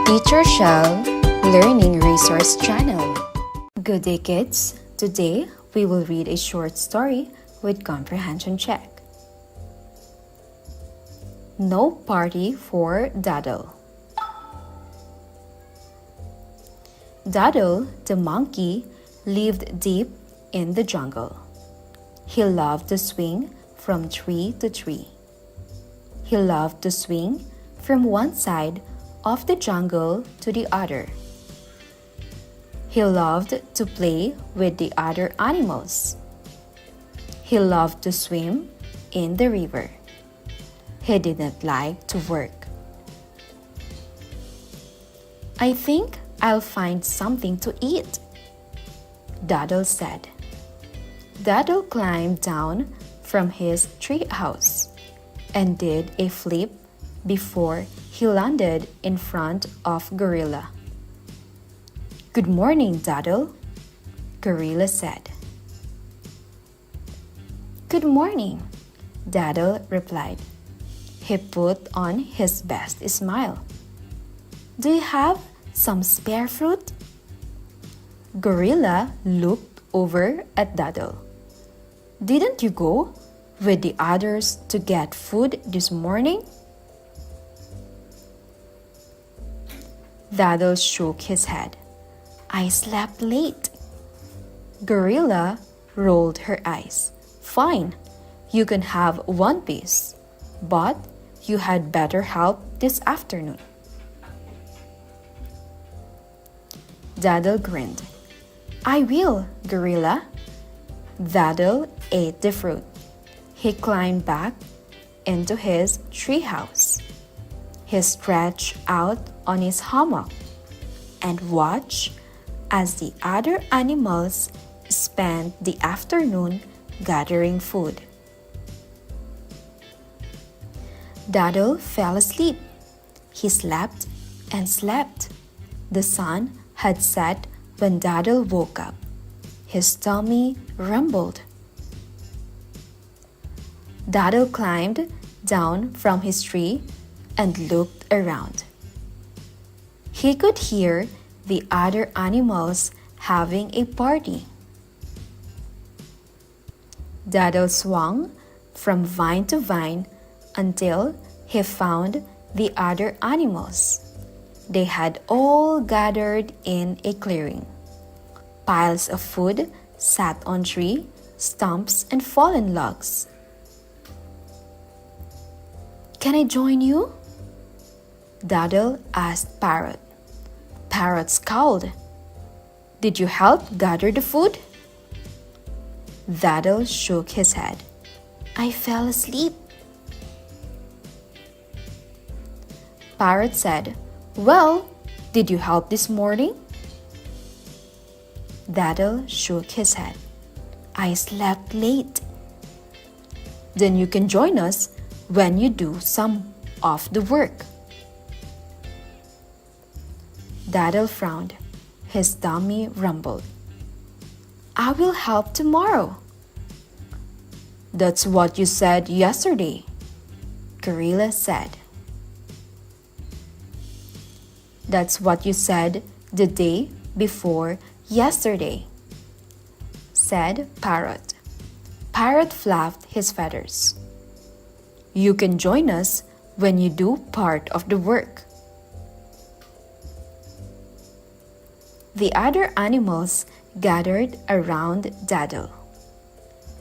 Teacher Shell Learning Resource Channel. Good day, kids. Today, we will read a short story with comprehension check. No party for Daddle. Daddle, the monkey, lived deep in the jungle. He loved to swing from tree to tree. He loved to swing from one side of the jungle to the other. He loved to play with the other animals. He loved to swim in the river. He didn't like to work. I think I'll find something to eat, Daddle said. Daddle climbed down from his tree house and did a flip before he landed in front of Gorilla. Good morning, Daddle, Gorilla said. Good morning, Daddle replied. He put on his best smile. Do you have some spare fruit? Gorilla looked over at Daddle. Didn't you go with the others to get food this morning? Daddle shook his head. I slept late. Gorilla rolled her eyes. Fine, you can have one piece, but you had better help this afternoon. Daddle grinned. I will, Gorilla. Daddle ate the fruit. He climbed back into his treehouse. He stretched out on his hammock and watched as the other animals spent the afternoon gathering food. Daddle fell asleep. He slept and slept. The sun had set when Daddle woke up. His tummy rumbled. Daddle climbed down from his tree and looked around. He could hear the other animals having a party. Daddle swung from vine to vine until he found the other animals. They had all gathered in a clearing. Piles of food sat on tree stumps and fallen logs. Can I join you? Daddle asked Parrot. Parrot scowled. Did you help gather the food? Daddle shook his head. I fell asleep. Parrot said, Well, did you help this morning? Daddle shook his head. I slept late. Then you can join us when you do some of the work. Daddle frowned. His tummy rumbled. I will help tomorrow. That's what you said yesterday, Gorilla said. That's what you said the day before yesterday, said Parrot. Parrot flapped his feathers. You can join us when you do part of the work. The other animals gathered around Daddle.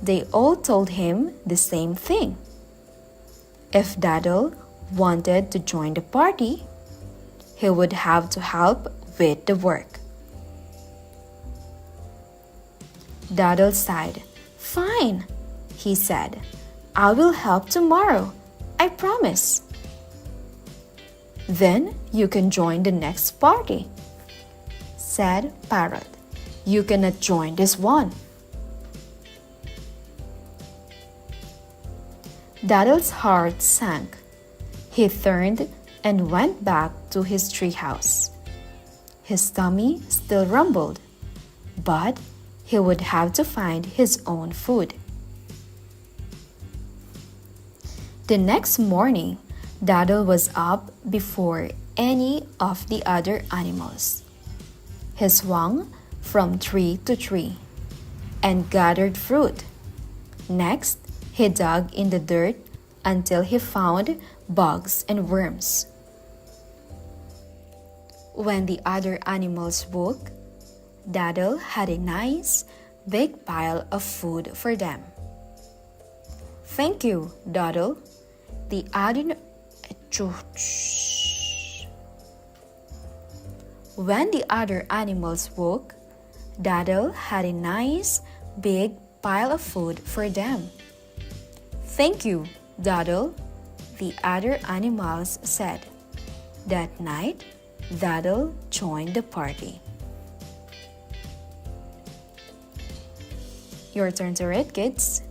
They all told him the same thing. If Daddle wanted to join the party, he would have to help with the work. Daddle sighed. Fine, he said. I will help tomorrow. I promise. Then you can join the next party, said Parrot. You cannot join this one. Daddle's heart sank. He turned and went back to his treehouse. His tummy still rumbled, but he would have to find his own food. The next morning, Daddle was up before any of the other animals. He swung from tree to tree and gathered fruit. Next, he dug in the dirt until he found bugs and worms. When the other animals woke, Daddle had a nice, big pile of food for them. "Thank you, Daddle," the other When the other animals woke, Daddle had a nice, big pile of food for them. "Thank you, Daddle," the other animals said. That night, Daddle joined the party. Your turn to read, kids.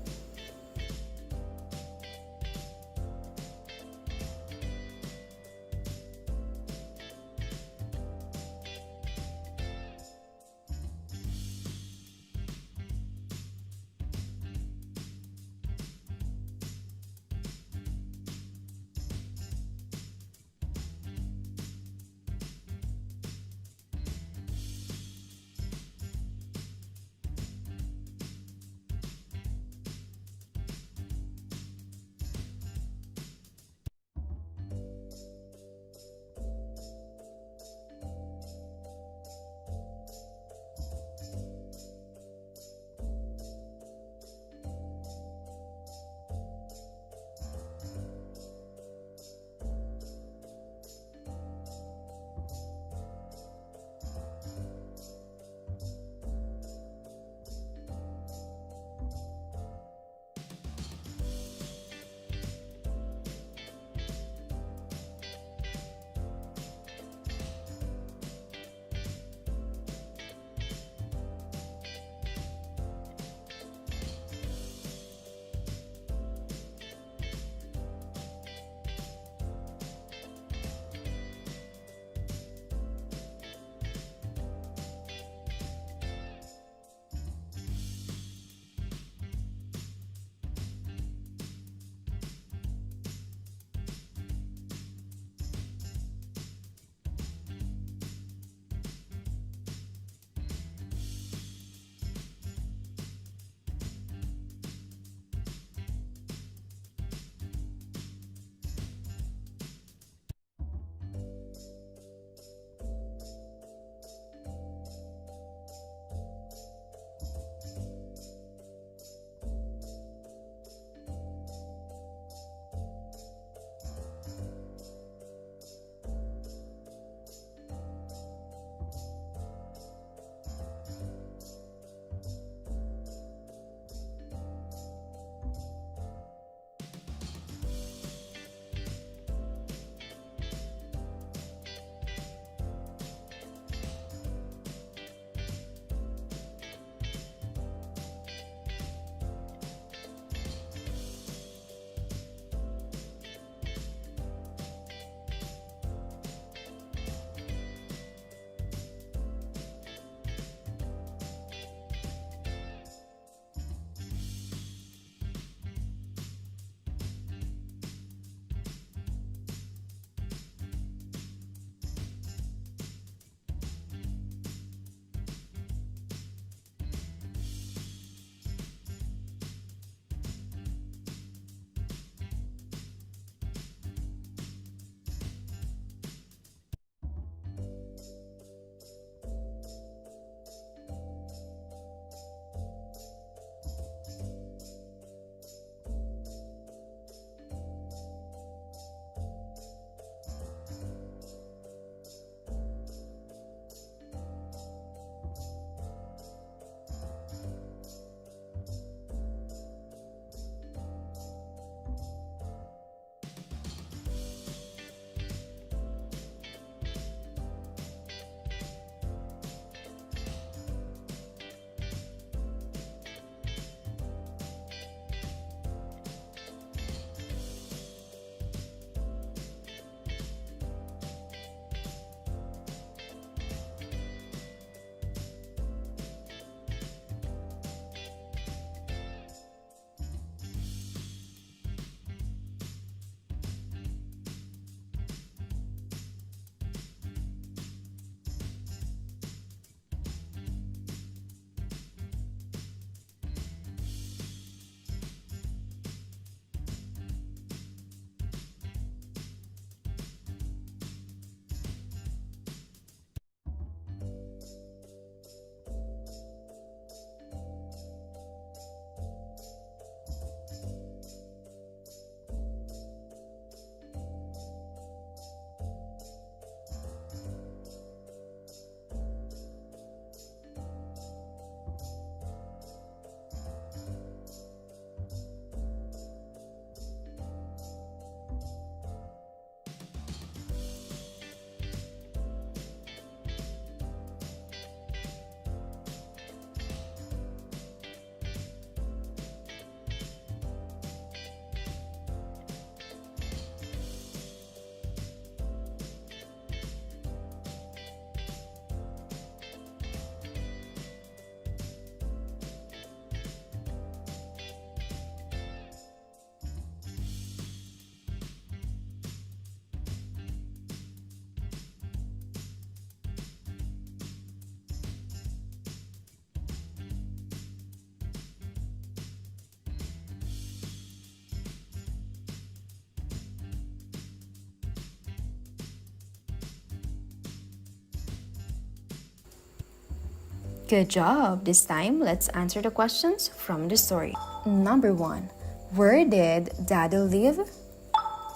Good job! This time, let's answer the questions from the story. Number 1. Where did Daddle live?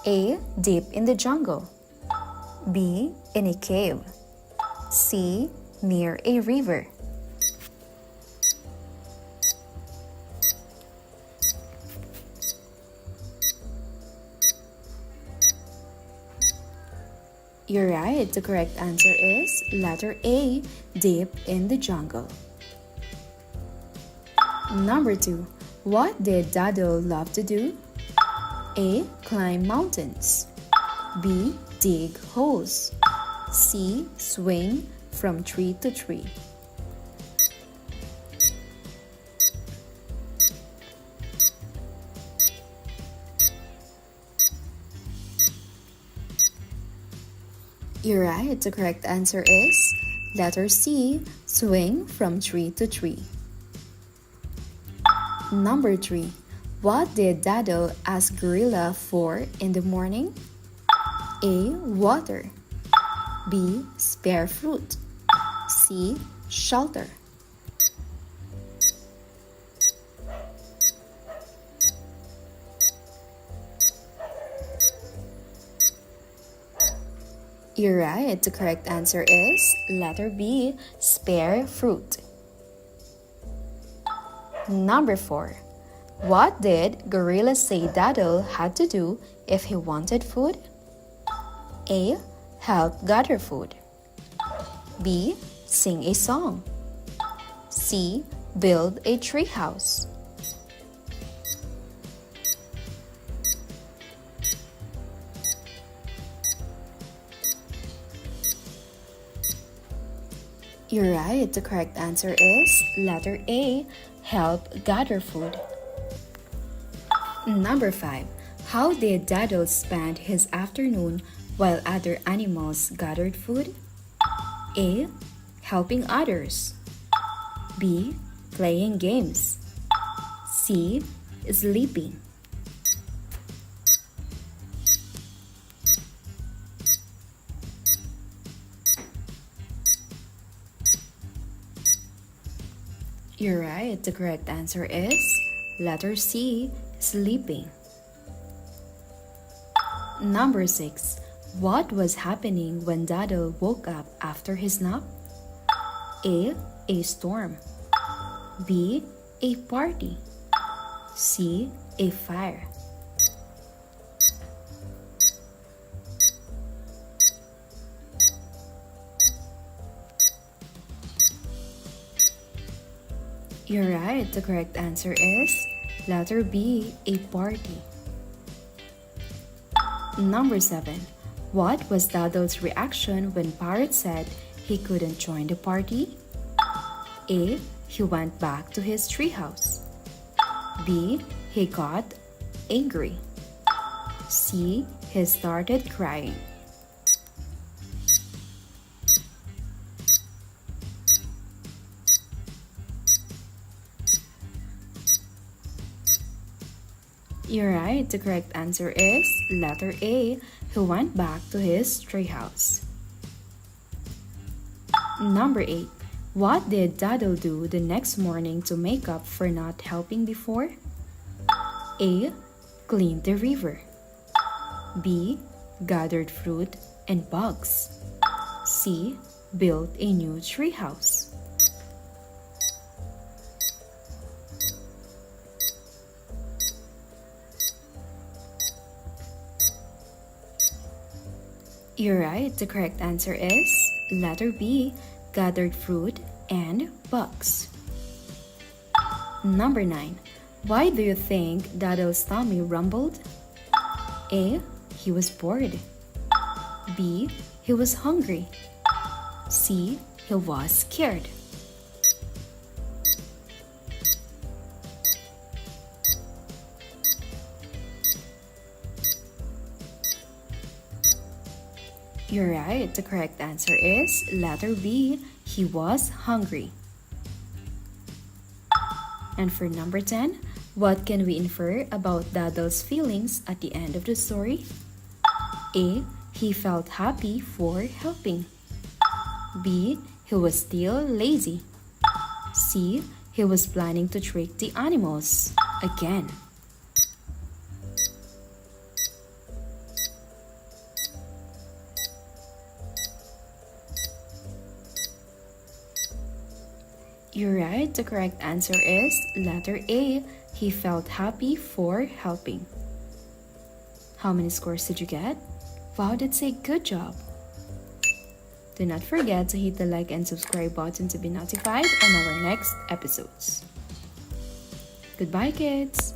A. Deep in the jungle. B. In a cave. C. Near a river. You're right. The correct answer is letter A, deep in the jungle. Number 2. What did Daddle love to do? A. Climb mountains. B. Dig holes. C. Swing from tree to tree. You're right. The correct answer is letter C, swing from tree to tree. Number 3. What did Daddle ask Gorilla for in the morning? A. Water. B. Spare fruit. C. Shelter. You're right. The correct answer is letter B, spare fruit. Number 4. What did Gorilla say Daddle had to do if he wanted food? A. Help gather food. B. Sing a song. C. Build a tree house. You're right. The correct answer is letter A, help gather food. Number 5. How did Daddle spend his afternoon while other animals gathered food? A. Helping others. B. Playing games. C. Sleeping. You're right. The correct answer is letter C, sleeping. Number 6. What was happening when Daddle woke up after his nap? A. A storm. B. A party. C. A fire. You're right. The correct answer is letter B, a party. Number 7. What was Daddle's reaction when Parrot said he couldn't join the party? A. He went back to his treehouse. B. He got angry. C. He started crying. You're right. The correct answer is letter A, who went back to his treehouse. Number 8. What did Daddle do the next morning to make up for not helping before? A. Cleaned the river. B. Gathered fruit and bugs. C. Built a new treehouse. You're right. The correct answer is letter B, gathered fruit and bugs. Number 9. Why do you think Daddle's tummy rumbled? A. He was bored. B. He was hungry. C. He was scared. You're right. The correct answer is letter B, he was hungry. And for number 10, what can we infer about Daddle's feelings at the end of the story? A. He felt happy for helping. B. He was still lazy. See, he was planning to trick the animals again. You're right, the correct answer is letter A. He felt happy for helping. How many scores did you get? Wow, that's a good job. Do not forget to hit the like and subscribe button to be notified on our next episodes. Goodbye, kids!